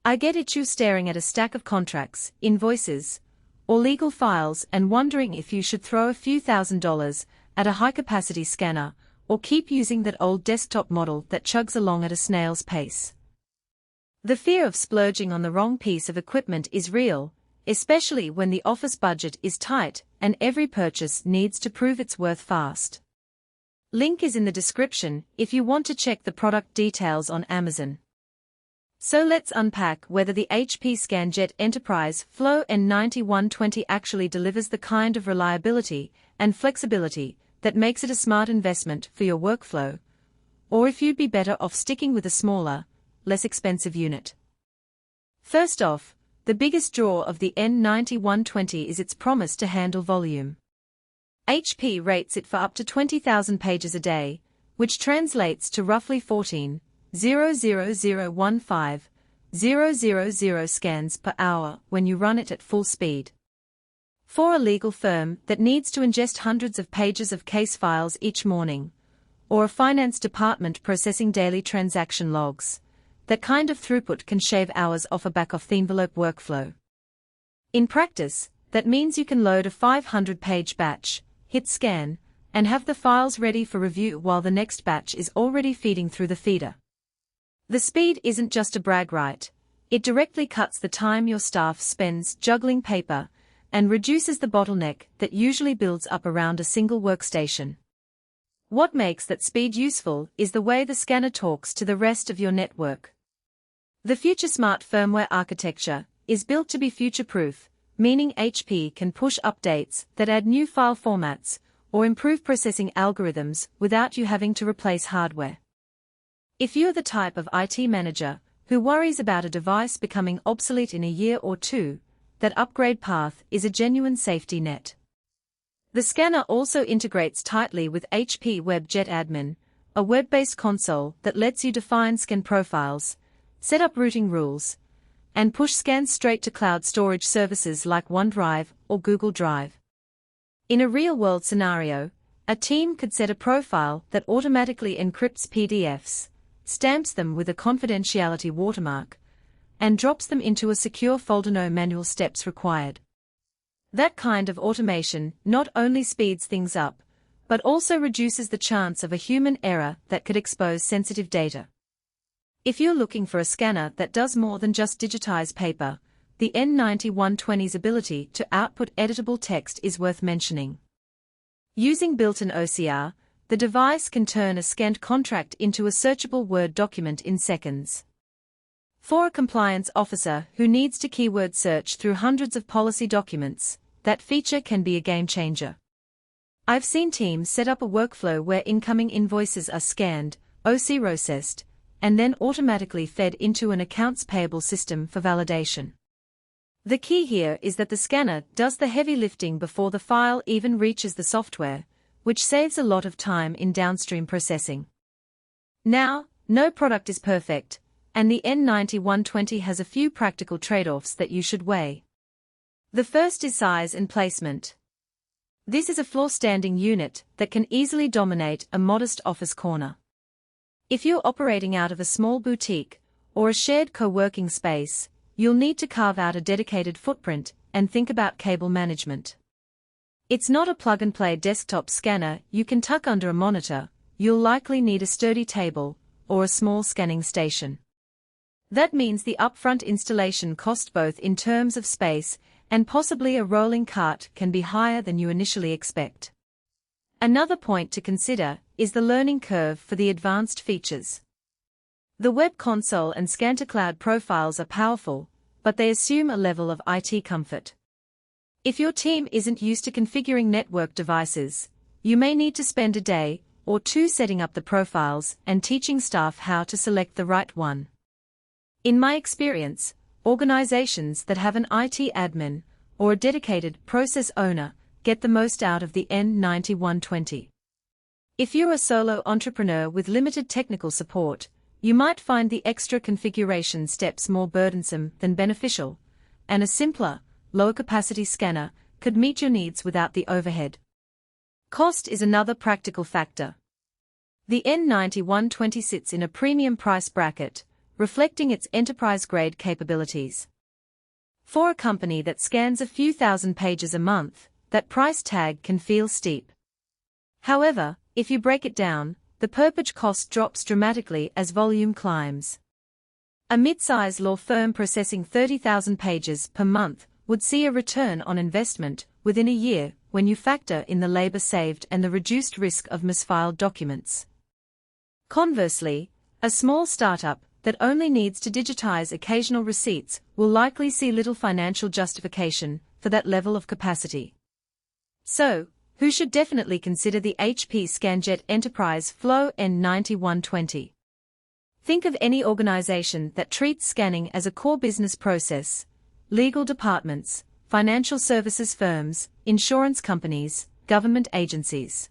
I get it, you staring at a stack of contracts, invoices, or legal files and wondering if you should throw a few $1,000s at a high-capacity scanner or keep using that old desktop model that chugs along at a snail's pace. The fear of splurging on the wrong piece of equipment is real, especially when the office budget is tight and every purchase needs to prove its worth fast. Link is in the description if you want to check the product details on Amazon. So let's unpack whether the HP ScanJet Enterprise Flow N9120 actually delivers the kind of reliability and flexibility that makes it a smart investment for your workflow, or if you'd be better off sticking with a smaller, less expensive unit. First off, the biggest draw of the N9120 is its promise to handle volume. HP rates it for up to 20,000 pages a day, which translates to roughly 14,00015,000 scans per hour when you run it at full speed. For a legal firm that needs to ingest hundreds of pages of case files each morning, or a finance department processing daily transaction logs, that kind of throughput can shave hours off a back-of-the-envelope workflow. In practice, that means you can load a 500-page batch, hit scan, and have the files ready for review while the next batch is already feeding through the feeder. The speed isn't just a brag right, it directly cuts the time your staff spends juggling paper and reduces the bottleneck that usually builds up around a single workstation. What makes that speed useful is the way the scanner talks to the rest of your network. The FutureSmart firmware architecture is built to be future-proof, meaning HP can push updates that add new file formats or improve processing algorithms without you having to replace hardware. If you're the type of IT manager who worries about a device becoming obsolete in a year or two, that upgrade path is a genuine safety net. The scanner also integrates tightly with HP Web Jetadmin, a web-based console that lets you define scan profiles, set up routing rules, and push scans straight to cloud storage services like OneDrive or Google Drive. In a real-world scenario, a team could set a profile that automatically encrypts PDFs, stamps them with a confidentiality watermark, and drops them into a secure folder. No manual steps required. That kind of automation not only speeds things up, but also reduces the chance of a human error that could expose sensitive data. If you're looking for a scanner that does more than just digitize paper, the N9120's ability to output editable text is worth mentioning. Using built-in OCR, the device can turn a scanned contract into a searchable Word document in seconds. For a compliance officer who needs to keyword search through hundreds of policy documents, that feature can be a game-changer. I've seen teams set up a workflow where incoming invoices are scanned, OC-processed, and then automatically fed into an accounts payable system for validation. The key here is that the scanner does the heavy lifting before the file even reaches the software, which saves a lot of time in downstream processing. Now, no product is perfect, and the N9120 has a few practical trade-offs that you should weigh. The first is size and placement. This is a floor-standing unit that can easily dominate a modest office corner. If you're operating out of a small boutique or a shared co-working space, you'll need to carve out a dedicated footprint and think about cable management. It's not a plug-and-play desktop scanner you can tuck under a monitor. You'll likely need a sturdy table or a small scanning station. That means the upfront installation cost, both in terms of space and possibly a rolling cart, can be higher than you initially expect. Another point to consider is the learning curve for the advanced features. The web console and scan-to-cloud profiles are powerful, but they assume a level of IT comfort. If your team isn't used to configuring network devices, you may need to spend a day or two setting up the profiles and teaching staff how to select the right one. In my experience, organizations that have an IT admin or a dedicated process owner get the most out of the N9120. If you're a solo entrepreneur with limited technical support, you might find the extra configuration steps more burdensome than beneficial, and a simpler, lower-capacity scanner could meet your needs without the overhead. Cost is another practical factor. The N9120 sits in a premium price bracket, reflecting its enterprise-grade capabilities. For a company that scans a few thousand pages a month, that price tag can feel steep. However, if you break it down, the per-page cost drops dramatically as volume climbs. A mid-size law firm processing 30,000 pages per month would see a return on investment within a year when you factor in the labor saved and the reduced risk of misfiled documents. Conversely, a small startup that only needs to digitize occasional receipts will likely see little financial justification for that level of capacity. So, who should definitely consider the HP ScanJet Enterprise Flow N9120? Think of any organization that treats scanning as a core business process: legal departments, financial services firms, insurance companies, government agencies.